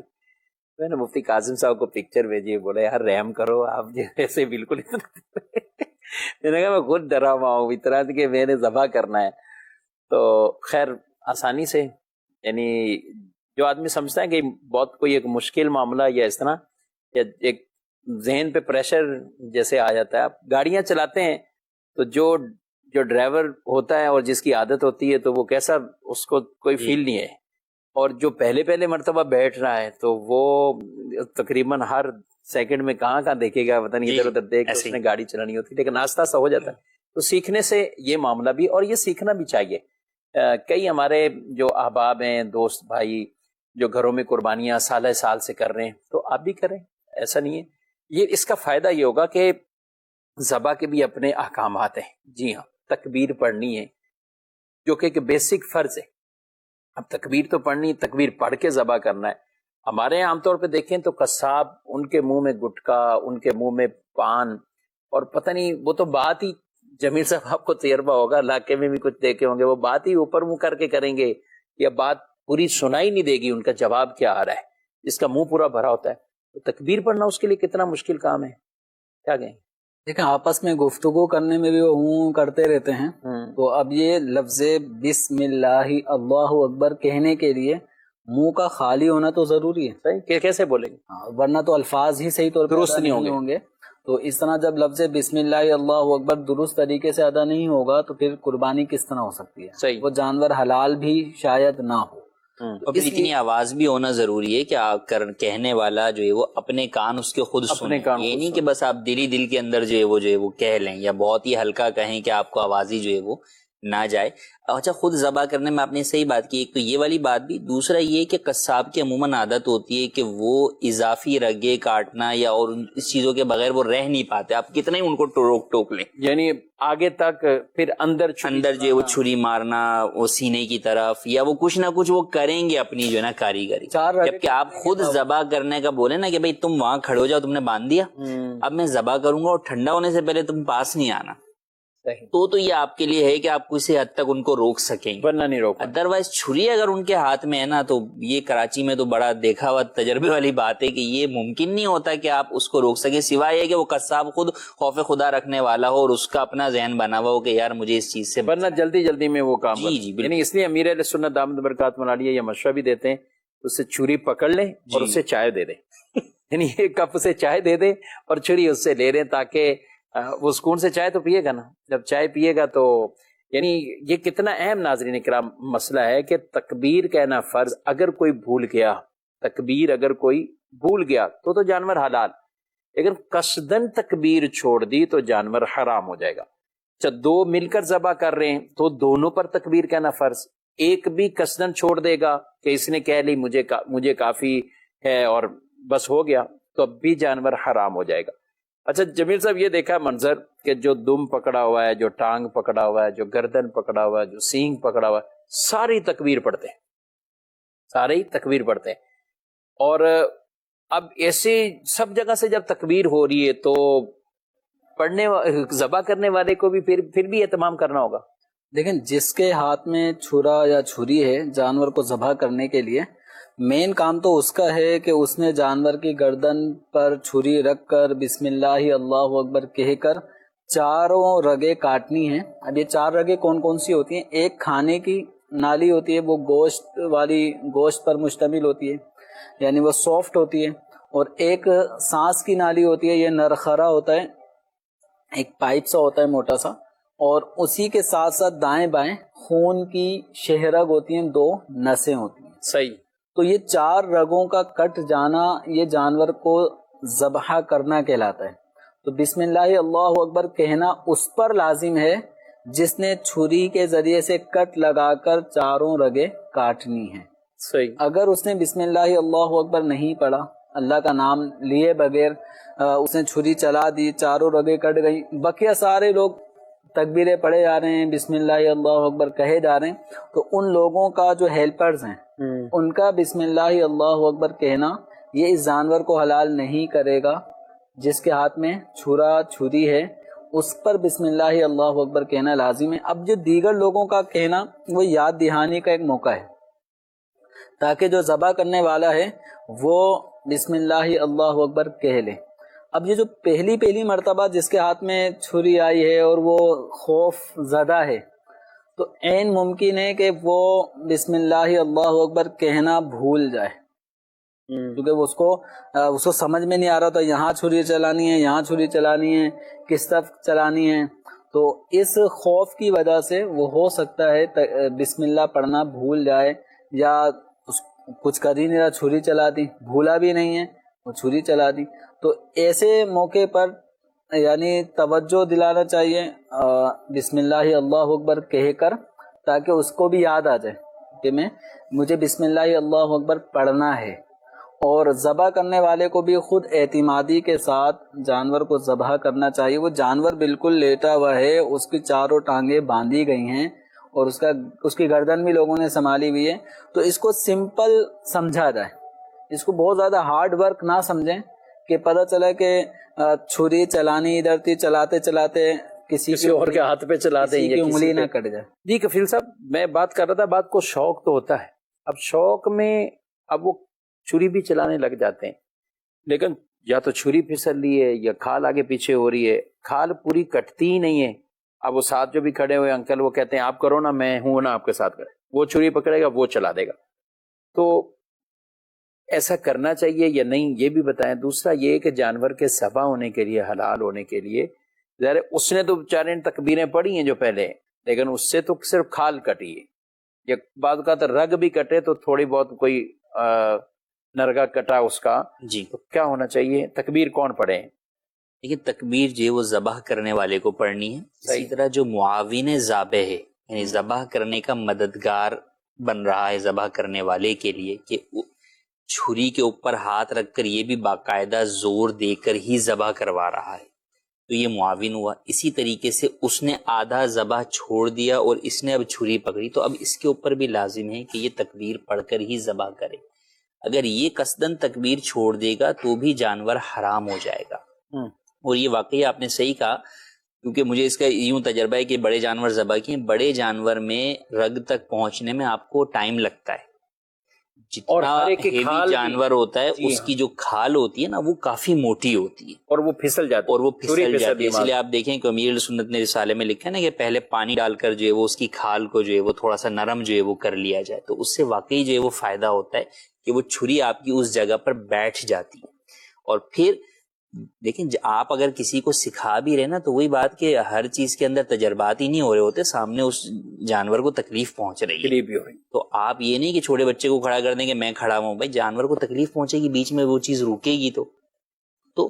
میں نے مفتی کاظم صاحب کو پکچر بھیجی, بولے یار رحم کرو آپ جیسے بالکل میں نے کہا میں خود ڈرا ہوا ہوں اتنا کہ میں نے ذبح کرنا ہے. تو خیر آسانی سے, یعنی جو آدمی سمجھتا ہے کہ بہت کوئی ایک مشکل معاملہ یا اس طرح, یا ایک ذہن پہ پریشر جیسے آ جاتا ہے. آپ گاڑیاں چلاتے ہیں تو جو جو ڈرائیور ہوتا ہے اور جس کی عادت ہوتی ہے تو وہ کیسا اس کو کوئی فیل نہیں ہے، اور جو پہلے مرتبہ بیٹھ رہا ہے تو وہ تقریباً ہر سیکنڈ میں کہاں دیکھے گا، پتہ نہیں ادھر ادھر دیکھ کے اس نے گاڑی چلانی ہوتی ہے، لیکن آہستہ آہستہ ہو جاتا ہے۔ تو سیکھنے سے یہ معاملہ بھی، اور یہ سیکھنا بھی چاہیے۔ کئی ہمارے جو احباب ہیں، دوست بھائی جو گھروں میں قربانیاں سال سے کر رہے ہیں، تو آپ بھی کریں، ایسا نہیں ہے۔ یہ اس کا فائدہ یہ ہوگا کہ ذبح کے بھی اپنے احکامات ہیں۔ جی ہاں، تکبیر پڑھنی ہے جو کہ بیسک فرض ہے۔ اب تکبیر تو پڑھنی، تکبیر پڑھ کے ذبح کرنا ہے۔ ہمارے یہاں عام طور پہ دیکھیں تو قصاب، ان کے منہ میں گٹکا، ان کے منہ میں پان، اور پتہ نہیں، وہ تو بات ہی، جمیل صاحب آپ کو تجربہ ہوگا، علاقے میں بھی کچھ دیکھے ہوں گے، وہ بات ہی اوپر منہ کر کے کریں گے، یا بات پوری سنائی نہیں دے گی ان کا جواب کیا آ رہا ہے، جس کا منہ پورا بھرا ہوتا ہے۔ تو تکبیر پڑھنا اس کے لیے کتنا مشکل کام ہے، کیا کہیں؟ دیکھیں، آپس میں گفتگو کرنے میں بھی وہ ہوں کرتے رہتے ہیں، تو اب یہ لفظ بسم اللہ اللہ اکبر کہنے کے لیے منہ کا خالی ہونا تو ضروری ہے۔ صحیح، کیسے بولیں گے؟ ورنہ تو الفاظ ہی صحیح طور پر درست ادا نہیں ہوں گے۔ تو اس طرح جب لفظ بسم اللہ اللہ اکبر درست طریقے سے ادا نہیں ہوگا تو پھر قربانی کس طرح ہو سکتی ہے؟ صحیح، وہ جانور حلال بھی شاید نہ ہو۔ اور پھر اتنی آواز بھی ہونا ضروری ہے کہ کہنے والا جو ہے وہ اپنے کان اس کے خود سنے، یہ نہیں کہ بس آپ دل کے اندر جو ہے وہ کہہ لیں، یا بہت ہی ہلکا کہیں کہ آپ کو آواز ہی جو ہے وہ نہ جائے۔ اچھا، خود ذبح کرنے میں آپ نے صحیح بات کی، ایک تو یہ والی بات بھی، دوسرا یہ کہ قصاب کی عموماً عادت ہوتی ہے کہ وہ اضافی رگے کاٹنا یا اور اس چیزوں کے بغیر وہ رہ نہیں پاتے، آپ کتنا ہی ان کو روک ٹوک لیں، یعنی آگے تک پھر اندر جو ہے وہ چھری مارنا وہ سینے کی طرف، یا وہ کچھ نہ کچھ وہ کریں گے اپنی جو ہے نا کاریگری۔ جبکہ آپ خود ذبح کرنے کا بولے نا کہ بھائی تم وہاں کھڑے ہو جاؤ، تم نے باندھ دیا، اب میں ذبح کروں گا اور ٹھنڈا ہونے سے پہلے تم پاس نہیں آنا، تو یہ آپ کے لیے ہے کہ آپ کسی حد تک ان کو روک سکیں، ورنہ نہیں روک۔ ادروائز چھری اگر ان کے ہاتھ میں ہے نا، تو یہ کراچی میں تو بڑا دیکھا ہوا تجربے والی بات ہے کہ یہ ممکن نہیں ہوتا کہ آپ اس کو روک سکیں، سوائے یہ کہ وہ قصاب خود خوف خدا رکھنے والا ہو اور اس کا اپنا ذہن بنا ہوا ہو کہ یار مجھے اس چیز سے، ورنہ جلدی میں وہ کام جی یعنی اس لیے امیر اہل سنت دامت برکاتہ علیہ یہ مشورہ بھی دیتے ہیں، اس سے چھری پکڑ لیں اور اس سے چائے دے دیں، یعنی ایک کپ سے چائے دے دیں اور چھری اس سے لے لیں، تاکہ وہ سکون سے چائے تو پیے گا نا، جب چائے پیے گا تو، یعنی یہ کتنا اہم ناظرین کرام مسئلہ ہے کہ تکبیر کہنا فرض، اگر کوئی بھول گیا، تکبیر اگر کوئی بھول گیا تو جانور حلال، لیکن قصدن تکبیر چھوڑ دی تو جانور حرام ہو جائے گا۔ جب دو مل کر ذبح کر رہے ہیں تو دونوں پر تکبیر کہنا فرض، ایک بھی قصدن چھوڑ دے گا کہ اس نے کہہ لی مجھے کافی ہے اور بس ہو گیا، تو اب بھی جانور حرام ہو جائے گا۔ اچھا جمیل صاحب، یہ دیکھا منظر کہ جو دم پکڑا ہوا ہے، جو ٹانگ پکڑا ہوا ہے، جو گردن پکڑا ہوا ہے، جو سینگ پکڑا ہوا ہے، ساری تکبیر پڑھتے ہیں، سارے ہی تکبیر پڑھتے ہیں۔ اور اب ایسے سب جگہ سے جب تکبیر ہو رہی ہے تو ذبح کرنے والے کو بھی پھر بھی اہتمام کرنا ہوگا۔ لیکن جس کے ہاتھ میں چھرا یا چھری ہے جانور کو ذبح کرنے کے لیے، مین کام تو اس کا ہے کہ اس نے جانور کی گردن پر چھری رکھ کر بسم اللہ اللہ اکبر کہہ کر چاروں رگیں کاٹنی ہیں۔ اب یہ چار رگیں کون کون سی ہوتی ہیں؟ ایک کھانے کی نالی ہوتی ہے، وہ گوشت پر مشتمل ہوتی ہے، یعنی وہ سافٹ ہوتی ہے، اور ایک سانس کی نالی ہوتی ہے، یہ نرخرا ہوتا ہے، ایک پائپ سا ہوتا ہے موٹا سا، اور اسی کے ساتھ ساتھ دائیں بائیں خون کی شہرگ ہوتی ہیں، دو نسیں ہوتی ہیں۔ صحیح۔ تو یہ چار رگوں کا کٹ جانا یہ جانور کو ذبح کرنا کہلاتا ہے۔ تو بسم اللہ اللہ اکبر کہنا اس پر لازم ہے جس نے چھری کے ذریعے سے کٹ لگا کر چاروں رگیں کاٹنی ہیں۔ صحیح۔ اگر اس نے بسم اللہ اللہ اکبر نہیں پڑھا، اللہ کا نام لیے بغیر اس نے چھری چلا دی، چاروں رگیں کٹ گئی، بقیہ سارے لوگ تکبیریں پڑھے جا رہے ہیں، بسم اللہ اللہ اکبر کہے جا رہے ہیں، تو ان لوگوں کا جو ہیلپرز ہیں ان کا بسم اللہ اللہ اکبر کہنا یہ اس جانور کو حلال نہیں کرے گا۔ جس کے ہاتھ میں چھری ہے اس پر بسم اللہ اللہ اکبر کہنا لازم ہے۔ اب جو دیگر لوگوں کا کہنا وہ یاد دہانی کا ایک موقع ہے، تاکہ جو ذبح کرنے والا ہے وہ بسم اللہ اللہ اکبر کہہ لے۔ اب یہ جو پہلی مرتبہ جس کے ہاتھ میں چھری آئی ہے اور وہ خوف زدہ ہے، تو عین ممکن ہے کہ وہ بسم اللہ اللہ اکبر کہنا بھول جائے، کیونکہ اس کو سمجھ میں نہیں آ رہا تھا یہاں چھری چلانی ہے، یہاں چھری چلانی ہے، کس طرف چلانی ہے، تو اس خوف کی وجہ سے وہ ہو سکتا ہے بسم اللہ پڑھنا بھول جائے، یا کچھ کر ہی نہیں رہا، چھری چلا دی، بھولا بھی نہیں ہے وہ چھری چلا دی. تو ایسے موقع پر یعنی توجہ دلانا چاہیے بسم اللہ اللہ اکبر کہہ کر، تاکہ اس کو بھی یاد آ جائے کہ مجھے بسم اللہ اللہ اکبر پڑھنا ہے. اور ذبح کرنے والے کو بھی خود اعتمادی کے ساتھ جانور کو ذبح کرنا چاہیے. وہ جانور بالکل لیٹا ہوا ہے، اس کی چاروں ٹانگیں باندھی گئی ہیں اور اس کی گردن بھی لوگوں نے سنبھالی ہوئی ہے. تو اس کو سمپل سمجھا جائے، اس کو بہت زیادہ ہارڈ ورک نہ سمجھیں کہ پتہ چلا کہ چھری چلانی ادھر تھی، چلاتے چلاتے کسی اور کے ہاتھ پہ چلا دیں کی انگلی نہ کٹ جائے. جی کفیل صاحب، میں بات کر رہا تھا، بات کو شوق تو ہوتا ہے. اب شوق میں اب وہ چھری بھی چلانے لگ جاتے ہیں، لیکن یا تو چھری پھسل رہی ہے یا کھال آگے پیچھے ہو رہی ہے، کھال پوری کٹتی ہی نہیں ہے. اب وہ ساتھ جو بھی کھڑے ہوئے انکل وہ کہتے ہیں آپ کرو نا، میں ہوں نا آپ کے ساتھ کرے، وہ چھری پکڑے گا وہ چلا دے گا. تو ایسا کرنا چاہیے یا نہیں یہ بھی بتائیں. دوسرا یہ کہ جانور کے ذبح ہونے کے لیے، حلال ہونے کے لیے، ظاہر اس نے تو بیچارے تکبیریں پڑھی ہیں جو پہلے، لیکن اس سے تو صرف کھال کٹی ہے. یا بعد کا تو رگ بھی کٹے تو تھوڑی بہت کوئی نرگا کٹا اس کا، جی تو کیا ہونا چاہیے؟ تکبیر کون پڑھے؟ لیکن تکبیر جو ہے وہ ذبح کرنے والے کو پڑھنی ہے. اسی طرح جو معاون ذابح ہے، یعنی ذبح کرنے کا مددگار بن رہا ہے ذبح کرنے والے کے لیے، کہ چھری کے اوپر ہاتھ رکھ کر یہ بھی باقاعدہ زور دے کر ہی ذبح کروا رہا ہے، تو یہ معاون ہوا. اسی طریقے سے اس نے آدھا ذبح چھوڑ دیا اور اس نے اب چھری پکڑی، تو اب اس کے اوپر بھی لازم ہے کہ یہ تکبیر پڑھ کر ہی ذبح کرے. اگر یہ قصدن تکبیر چھوڑ دے گا تو بھی جانور حرام ہو جائے گا. اور یہ واقعی آپ نے صحیح کہا، کیونکہ مجھے اس کا یوں تجربہ ہے کہ بڑے جانور ذبح کیے، بڑے جانور میں رگ تک پہنچنے میں آپ کو ٹائم لگتا ہے. جتنا ہیوی جانور ہوتا ہے اس کی جو کھال ہوتی ہے نا وہ کافی موٹی ہوتی ہے اور وہ پھسل جاتی ہے. اس لیے آپ دیکھیں کہ امیر سنت نے رسالے میں لکھا ہے نا کہ پہلے پانی ڈال کر جو ہے وہ اس کی کھال کو جو ہے وہ تھوڑا سا نرم جو ہے وہ کر لیا جائے، تو اس سے واقعی جو ہے وہ فائدہ ہوتا ہے کہ وہ چھری آپ کی اس جگہ پر بیٹھ جاتی ہے. اور پھر دیکھیں آپ اگر کسی کو سکھا بھی رہے نا تو وہی بات کہ ہر چیز کے اندر تجربات ہی نہیں ہو رہے ہوتے، سامنے اس جانور کو تکلیف پہنچ رہی ہے. تو آپ یہ نہیں کہ چھوٹے بچے کو کھڑا کر دیں کہ میں کھڑا ہوں، بھائی جانور کو تکلیف پہنچے گی، بیچ میں وہ چیز رکے گی. تو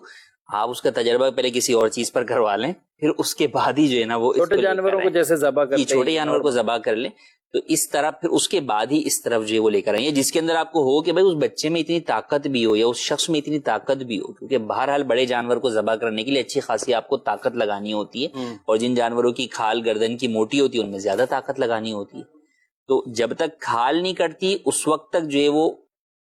آپ اس کا تجربہ پہلے کسی اور چیز پر کروا لیں، پھر اس کے بعد ہی جو ہے نا وہ چھوٹے جانوروں کو جیسے ذبح کرتے ہیں، چھوٹے جانور کو ذبح کر لیں. تو اس طرح پھر اس کے بعد ہی اس طرف جو ہے وہ لے کر آئیں، جس کے اندر آپ کو ہو کہ بھائی اس بچے میں اتنی طاقت بھی ہو یا اس شخص میں اتنی طاقت بھی ہو، کیونکہ بہرحال بڑے جانور کو ذبح کرنے کے لیے اچھی خاصی آپ کو طاقت لگانی ہوتی ہے، اور جن جانوروں کی کھال گردن کی موٹی ہوتی ہے ان میں زیادہ طاقت لگانی ہوتی ہے. تو جب تک کھال نہیں کٹتی اس وقت تک جو ہے وہ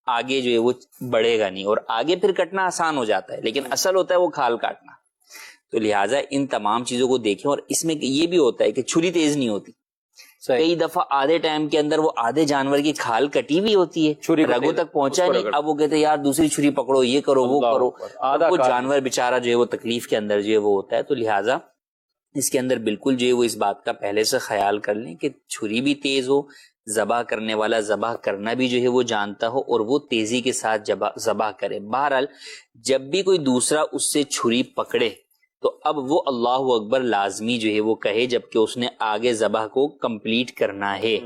آگے جو ہے وہ بڑھے گا نہیں، اور آگے پھر کٹنا آسان ہو جاتا ہے، لیکن اصل ہوتا ہے وہ کھال کاٹنا. تو لہٰذا ان تمام چیزوں کو دیکھیں. اور اس میں یہ بھی ہوتا ہے کہ چھری تیز نہیں ہوتی، کئی دفعہ آدھے ٹائم کے اندر وہ آدھے جانور کی کھال کٹی ہوئی ہوتی ہے، رگوں تک پہنچا نہیں، اب وہ کہتے ہیں یار دوسری چھری پکڑو، یہ کرو وہ کرو، وہ جانور بےچارا جو ہے وہ تکلیف کے اندر جو ہے وہ ہوتا ہے. تو لہٰذا اس کے اندر بالکل جو ہے وہ اس بات کا پہلے سے خیال کر لیں کہ چھری بھی تیز ہو، ذبح کرنے والا ذبح کرنا بھی جو ہے وہ جانتا ہو، اور وہ تیزی کے ساتھ ذبح کرے. بہرحال جب بھی کوئی دوسرا اس سے چھری پکڑے تو اب وہ اللہ اکبر لازمی جو ہے وہ کہے، جبکہ اس نے آگے ذبح کو کمپلیٹ کرنا ہے.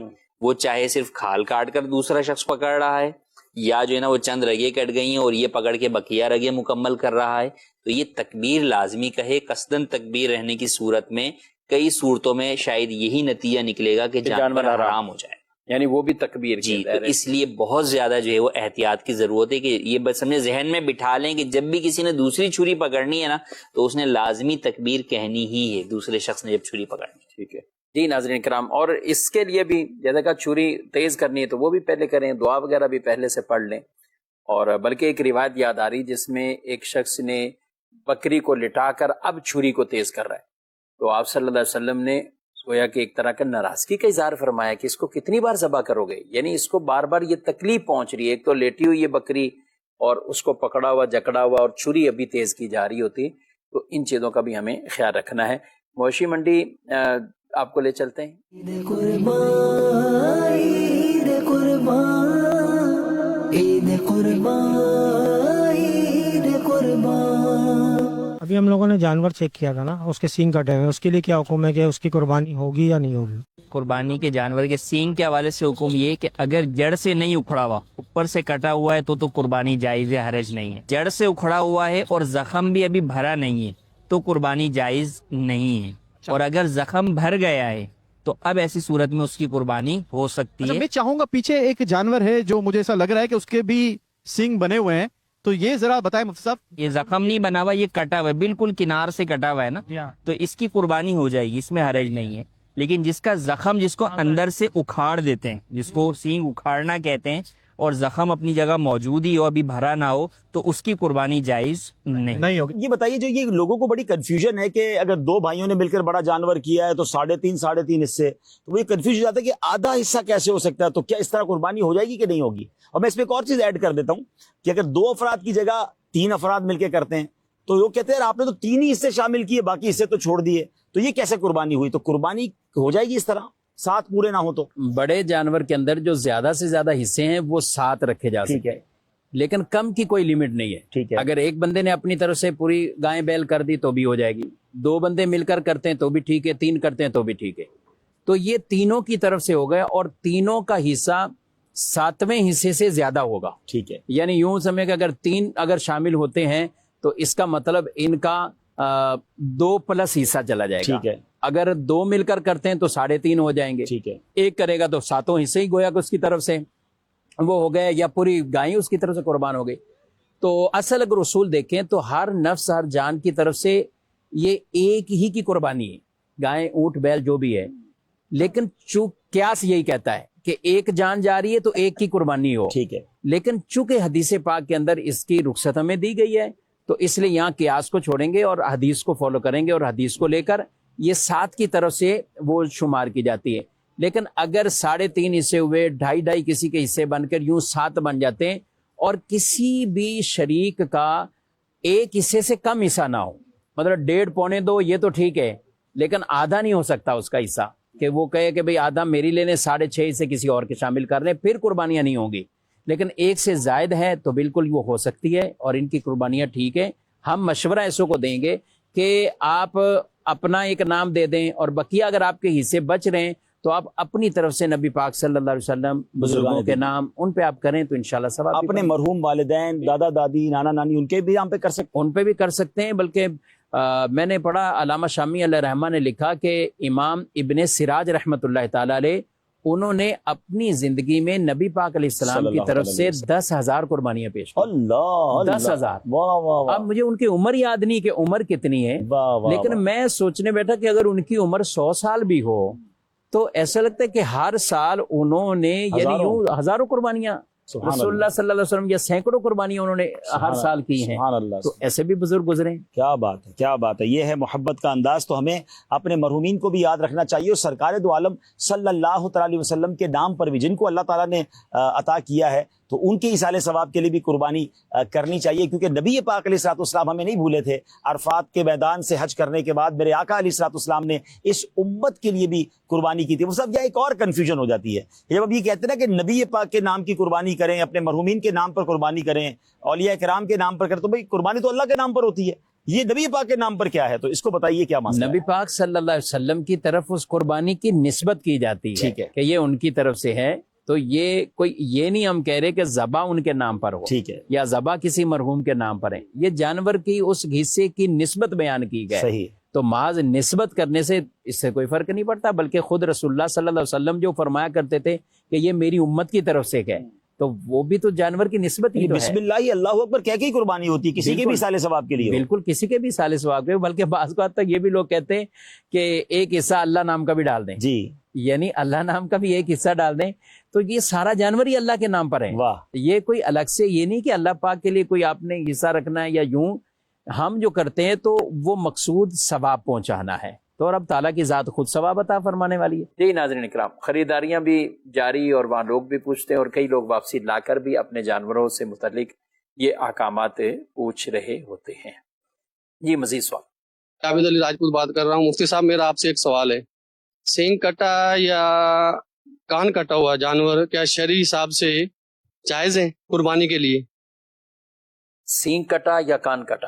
وہ چاہے صرف کھال کاٹ کر دوسرا شخص پکڑ رہا ہے، یا جو ہے نا وہ چند رگیں کٹ گئی ہیں اور یہ پکڑ کے بقیہ رگیں مکمل کر رہا ہے، تو یہ تکبیر لازمی کہے. قصدن تکبیر رہنے کی صورت میں کئی صورتوں میں شاید یہی نتیجہ نکلے گا کہ جانور حرام ہو جائے، یعنی وہ بھی تکبیر. جی تو اس لیے بہت زیادہ جو ہے وہ احتیاط کی ضرورت ہے کہ یہ بس ہمیں ذہن میں بٹھا لیں کہ جب بھی کسی نے دوسری چھری پکڑنی ہے نا تو اس نے لازمی تکبیر کہنی ہی ہے، دوسرے شخص نے جب چھری پکڑنی. ٹھیک ہے جی ناظرین کرام، اور اس کے لیے بھی جیسا کہ چھری تیز کرنی ہے تو وہ بھی پہلے کریں، دعا وغیرہ بھی پہلے سے پڑھ لیں. اور بلکہ ایک روایت یاد آ رہی جس میں ایک شخص نے بکری کو لٹا کر اب چھری کو تیز کر رہا ہے، تو آپ صلی اللہ علیہ وسلم نے گویا کہ ایک طرح کا ناراضگی کا اظہار فرمایا کہ اس کو کتنی بار ذبح کرو گے، یعنی اس کو بار بار یہ تکلیف پہنچ رہی ہے، ایک تو لیٹی ہوئی ہے بکری اور اس کو پکڑا ہوا جکڑا ہوا اور چھری ابھی تیز کی جا رہی ہوتی. تو ان چیزوں کا بھی ہمیں خیال رکھنا ہے. مویشی منڈی آپ کو لے چلتے ہیں. عید قربان عید قربان عید قربان عید قربان. ابھی ہم لوگوں نے جانور چیک کیا تھا نا، اس کے سینگ کٹے ہوئے، اس کے لیے کیا حکم ہے کہ اس کی قربانی ہوگی یا نہیں ہوگی؟ قربانی کے جانور کے سینگ کے حوالے سے حکم یہ کہ اگر جڑ سے نہیں اکھڑا ہوا، اوپر سے کٹا ہوا ہے تو قربانی جائز ہے، حرج نہیں ہے. جڑ سے اکھڑا ہوا ہے اور زخم بھی ابھی بھرا نہیں ہے تو قربانی جائز نہیں ہے. اور اگر زخم بھر گیا ہے تو اب ایسی صورت میں اس کی قربانی ہو سکتی ہے. میں چاہوں گا، پیچھے ایک جانور ہے جو مجھے ایسا لگ رہا ہے کہ اس کے بھی سینگ بنے ہوئے ہیں، تو یہ ذرا بتائیں مفتی صاحب. یہ زخم نہیں بنا ہوا، یہ کٹا ہوا ہے، بالکل کنار سے کٹا ہوا ہے نا، تو اس کی قربانی ہو جائے گی، اس میں حرج نہیں ہے. لیکن جس کا زخم، جس کو اندر سے اکھاڑ دیتے ہیں، جس کو سینگ اکھاڑنا کہتے ہیں، اور زخم اپنی جگہ موجود ہی ہو، ابھی بھرا نہ ہو، تو اس کی قربانی جائز نہیں ہوگی. یہ بتائیے، جو یہ لوگوں کو بڑی کنفیوژن ہے کہ اگر دو بھائیوں نے مل کر بڑا جانور کیا ہے تو 3.5 حصے، تو وہ یہ کنفیوژ ہو جاتا ہے کہ آدھا حصہ کیسے ہو سکتا ہے، تو کیا اس طرح قربانی ہو جائے گی کہ نہیں ہوگی؟ اور میں اس میں ایک اور چیز ایڈ کر دیتا ہوں کہ اگر 2 افراد کی جگہ 3 افراد مل کے کرتے ہیں تو وہ کہتے ہیں آپ نے تو 3 ہی حصے شامل کیے، باقی حصے تو چھوڑ دیے، تو یہ کیسے قربانی ہوئی؟ تو قربانی ہو جائے گی اس طرح 7 پورے نہ ہو تو؟ بڑے جانور کے اندر جو زیادہ سے زیادہ حصے ہیں وہ 7 رکھے جا سکتے ہیں، لیکن کم کی کوئی لیمٹ نہیں ہے. ٹھیک ہے. اگر ایک بندے نے اپنی طرف سے پوری گائیں بیل کر دی تو بھی ہو جائے گی، 2 بندے مل کر کرتے ہیں تو بھی ٹھیک ہے، 3 کرتے ہیں تو بھی ٹھیک ہے. تو یہ تینوں کی طرف سے ہو گئے اور تینوں کا حصہ 7ویں حصے سے زیادہ ہوگا. ٹھیک ہے. یعنی یوں سمجھے کہ اگر 3 اگر شامل ہوتے ہیں تو اس کا مطلب ان کا 2 پلس حصہ چلا جائے گا. ٹھیک ہے. اگر 2 مل کر کرتے ہیں تو 3.5 ہو جائیں گے. ٹھیک ہے. ایک کرے گا تو 7 حصے ہی گویا کہ اس کی طرف سے وہ ہو گئے، یا پوری گائیں اس کی طرف سے قربان ہو گئی. تو اصل اگر اصول دیکھیں تو ہر نفس، ہر جان کی طرف سے یہ ایک ہی کی قربانی ہے، گائیں، اونٹ، بیل جو بھی ہے. لیکن قیاس یہی کہتا ہے کہ ایک جان جا رہی ہے تو ایک کی قربانی ہو. ٹھیک ہے. لیکن چونکہ حدیث پاک کے اندر اس کی رخصت ہمیں دی گئی ہے تو اس لیے یہاں قیاس کو چھوڑیں گے اور حدیث کو فالو کریں گے، اور حدیث کو لے کر یہ 7 کی طرف سے وہ شمار کی جاتی ہے. لیکن اگر 3.5 حصے ہوئے، 2.5 کسی کے حصے بن کر یوں 7 بن جاتے ہیں، اور کسی بھی شریک کا ایک حصے سے کم حصہ نہ ہو، مطلب 1.5 پونے 2، یہ تو ٹھیک ہے، لیکن آدھا نہیں ہو سکتا اس کا حصہ، کہ وہ کہے کہ بھئی آدھا میری لے لیں، 6.5 حصے کسی اور کے شامل کر لیں، پھر قربانیاں نہیں ہوں گی. لیکن 1 سے زائد ہے تو بالکل وہ ہو سکتی ہے اور ان کی قربانیاں ٹھیک ہے. ہم مشورہ ایسوں کو دیں گے کہ آپ اپنا ایک نام دے دیں، اور بقیہ اگر آپ کے حصے بچ رہے ہیں تو آپ اپنی طرف سے نبی پاک صلی اللہ علیہ وسلم، بزرگوں کے نام، ان پہ آپ کریں تو انشاءاللہ ثواب. اپنے مرحوم والدین، دادا دادی، نانا نانی، ان کے بھی نام پہ کر سکتے، ان پہ بھی کر سکتے ہیں. بلکہ میں نے پڑھا، علامہ شامی علیہ رحمہ نے لکھا کہ امام ابن سراج رحمۃ اللہ تعالی علیہ، انہوں نے اپنی زندگی میں نبی پاک علیہ السلام کی طرف سے 10,000 قربانیاں پیش کی. اللہ 10,000. واہ واہ واہ. اب مجھے ان کی عمر یاد نہیں کہ عمر کتنی ہے، لیکن میں سوچنے بیٹھا کہ اگر ان کی عمر 100 سال بھی ہو تو ایسا لگتا ہے کہ ہر سال انہوں نے یعنی یوں ہزاروں قربانیاں، رسول اللہ صلی اللہ علیہ وسلم یا سینکڑوں قربانیاں انہوں نے ہر سال کی ہیں. سبحان اللہ. تو ایسے بھی بزرگ گزرے. کیا بات ہے، کیا بات ہے. یہ ہے محبت کا انداز. تو ہمیں اپنے مرحومین کو بھی یاد رکھنا چاہیے، اور سرکار دو عالم صلی اللہ تعالی علیہ وسلم کے نام پر بھی، جن کو اللہ تعالیٰ نے عطا کیا ہے، تو ان کے ایصال ثواب کے لیے بھی قربانی کرنی چاہیے. کیونکہ نبی پاک علیہ الصلوۃ والسلام ہمیں نہیں بھولے تھے. عرفات کے میدان سے حج کرنے کے بعد میرے آقا علیہ الصلوۃ والسلام نے اس امت کے لیے بھی قربانی کی تھی. وہ سب یہ ایک اور کنفیوژن ہو جاتی ہے جب اب یہ کہتے ہیں نا کہ نبی پاک کے نام کی قربانی کریں، اپنے مرحومین کے نام پر قربانی کریں، اولیاء کرام کے نام پر کریں، تو بھائی قربانی تو اللہ کے نام پر ہوتی ہے، یہ نبی پاک کے نام پر کیا ہے؟ تو اس کو بتائیے کیا مسئلہ ہے؟ نبی پاک صلی اللہ علیہ وسلم کی طرف اس قربانی کی نسبت کی جاتی ہے کہ یہ ان کی طرف سے ہے. تو یہ کوئی یہ نہیں ہم کہہ رہے کہ ذبح ان کے نام پر ہو، ٹھیک ہے، یا ذبح کسی مرحوم کے نام پر ہے. یہ جانور کی اس حصے کی نسبت بیان کی گئی. صحیح. تو محض نسبت کرنے سے اس سے کوئی فرق نہیں پڑتا، بلکہ خود رسول اللہ صلی اللہ علیہ وسلم جو فرمایا کرتے تھے کہ یہ میری امت کی طرف سے ہے، تو وہ بھی تو جانور کی نسبت ہی تو ہے. بسم اللہ اللہ اکبر کہہ کے ہی قربانی ہوتی ہے، کسی کے بھی ایصال ثواب کے لیے. بالکل کسی کے بھی ایصال ثواب کے. بلکہ بعض کو تک یہ بھی لوگ کہتے ہیں کہ ایک حصہ اللہ نام کا بھی ڈال دیں. جی، یعنی اللہ نام کا بھی ایک حصہ ڈال دیں تو یہ سارا جانور ہی اللہ کے نام پر ہے. واہ. یہ کوئی الگ سے یہ نہیں کہ اللہ پاک کے لیے کوئی آپ نے حصہ رکھنا ہے یا یوں. ہم جو کرتے ہیں تو وہ مقصود ثواب پہنچانا ہے، تو اور اب تعالیٰ کی ذات خود ثواب عطا فرمانے والی ہے. جی ناظرین اکرام، خریداریاں بھی جاری اور وہاں لوگ بھی پوچھتے ہیں، اور کئی لوگ واپسی لا کر بھی اپنے جانوروں سے متعلق یہ احکامات پوچھ رہے ہوتے ہیں. جی مزید سوال. عابد علی راجپوت بات کر رہا ہوں. مفتی صاحب میرا آپ سے ایک سوال ہے، سینگ کٹا یا کان کٹا ہوا جانور کیا شرعی حساب سے جائز ہیں قربانی کے لیے؟ سینگ کٹا یا کان کٹا،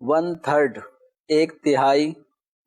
1/3, 1/3,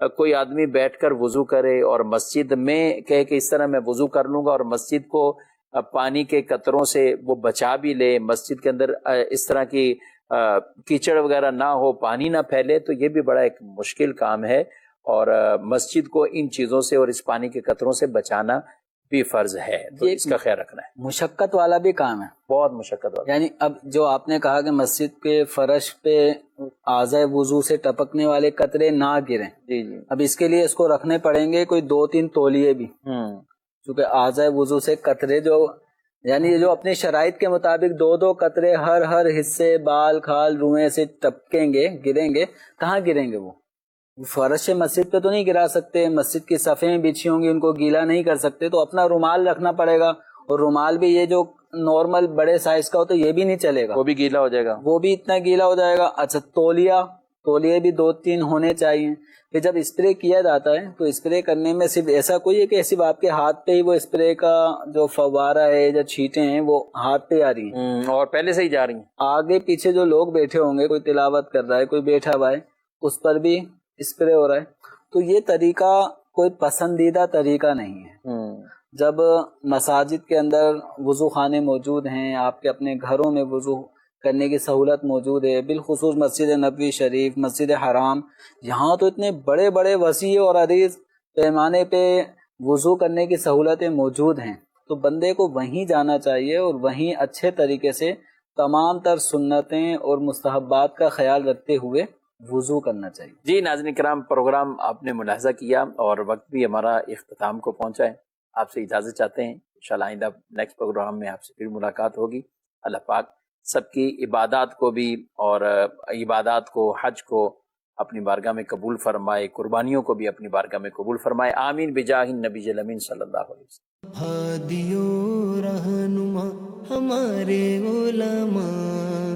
کوئی آدمی بیٹھ کر وضو کرے اور مسجد میں کہے کہ اس طرح میں وضو کر لوں گا اور مسجد کو پانی کے قطروں سے وہ بچا بھی لے، مسجد کے اندر اس طرح کی کیچڑ وغیرہ نہ ہو، پانی نہ پھیلے، تو یہ بھی بڑا ایک مشکل کام ہے، اور مسجد کو ان چیزوں سے اور اس پانی کے قطروں سے بچانا بھی فرض ہے، تو اس کا خیال رکھنا ہے۔ مشقت والا بھی کام ہے، بہت مشقت والا، یعنی اب جو آپ نے کہا کہ مسجد کے فرش پہ اعضائے وضو سے ٹپکنے والے قطرے نہ گریں، جی جی، اب اس کے لیے اس کو رکھنے پڑیں گے کوئی 2-3 تولیے بھی، کیونکہ اعضائے وضو سے قطرے یعنی جو اپنی شرائط کے مطابق 2 قطرے ہر حصے، بال، کھال، روئیں سے ٹپکیں گے، گریں گے، کہاں گریں گے؟ وہ فرش مسجد پہ تو نہیں گرا سکتے، مسجد کی صفیں بچھی ہوں گی، ان کو گیلا نہیں کر سکتے، تو اپنا رومال رکھنا پڑے گا، اور رومال بھی یہ جو نارمل بڑے سائز کا ہو تو یہ بھی نہیں چلے گا، وہ بھی گیلا ہو جائے گا، وہ بھی اتنا گیلا ہو جائے گا۔ اچھا، تولیے بھی 2-3 ہونے چاہیے۔ پھر جب اسپرے کیا جاتا ہے تو اسپرے کرنے میں صرف ایسا کوئی ہے کہ صرف آپ کے ہاتھ پہ ہی وہ اسپرے کا جو فوارہ ہے یا چھینٹیں ہیں وہ ہاتھ پہ آ رہی ہیں اور پہلے سے ہی جا رہی ہیں، آگے پیچھے جو لوگ بیٹھے ہوں گے، کوئی تلاوت کر رہا ہے، کوئی بیٹھا ہوا ہے، اس پر بھی اسپرے ہو رہا ہے، تو یہ طریقہ کوئی پسندیدہ طریقہ نہیں ہے۔ جب مساجد کے اندر وضو خانے موجود ہیں، آپ کے اپنے گھروں میں وضو کرنے کی سہولت موجود ہے، بالخصوص مسجد نبوی شریف، مسجد حرام، یہاں تو اتنے بڑے بڑے وسیع اور عریض پیمانے پہ وضو کرنے کی سہولتیں موجود ہیں، تو بندے کو وہیں جانا چاہیے اور وہیں اچھے طریقے سے تمام تر سنتیں اور مستحبات کا خیال رکھتے ہوئے وضو کرنا چاہیے۔ جی ناظرین کرام، پروگرام آپ نے ملاحظہ کیا اور وقت بھی ہمارا اختتام کو پہنچا ہے، آپ سے اجازت چاہتے ہیں، انشاءاللہ آئندہ نیکسٹ پروگرام میں آپ سے پھر ملاقات ہوگی۔ اللہ پاک سب کی عبادات کو بھی اور عبادات کو، حج کو اپنی بارگاہ میں قبول فرمائے، قربانیوں کو بھی اپنی بارگاہ میں قبول فرمائے، آمین بجاہ النبی الامین صلی اللہ علیہ وسلم۔ ہادیو رہنما ہمارے علماء،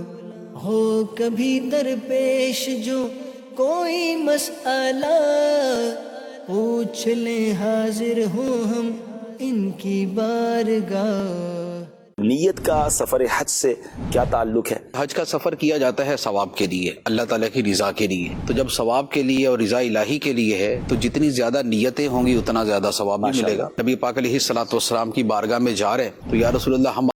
ہو کبھی درپیش جو کوئی مسئلہ، پوچھ لیں حاضر ہوں ہم ان کی بارگاہ۔ نیت کا سفر حج سے کیا تعلق ہے؟ حج کا سفر کیا جاتا ہے ثواب کے لیے، اللہ تعالیٰ کی رضا کے لیے، تو جب ثواب کے لیے اور رضا الہی کے لیے ہے تو جتنی زیادہ نیتیں ہوں گی اتنا زیادہ ثواب بھی ملے گا۔ نبی پاک علیہ الصلوۃ والسلام کی بارگاہ میں جا رہے تو یا رسول اللہ ہم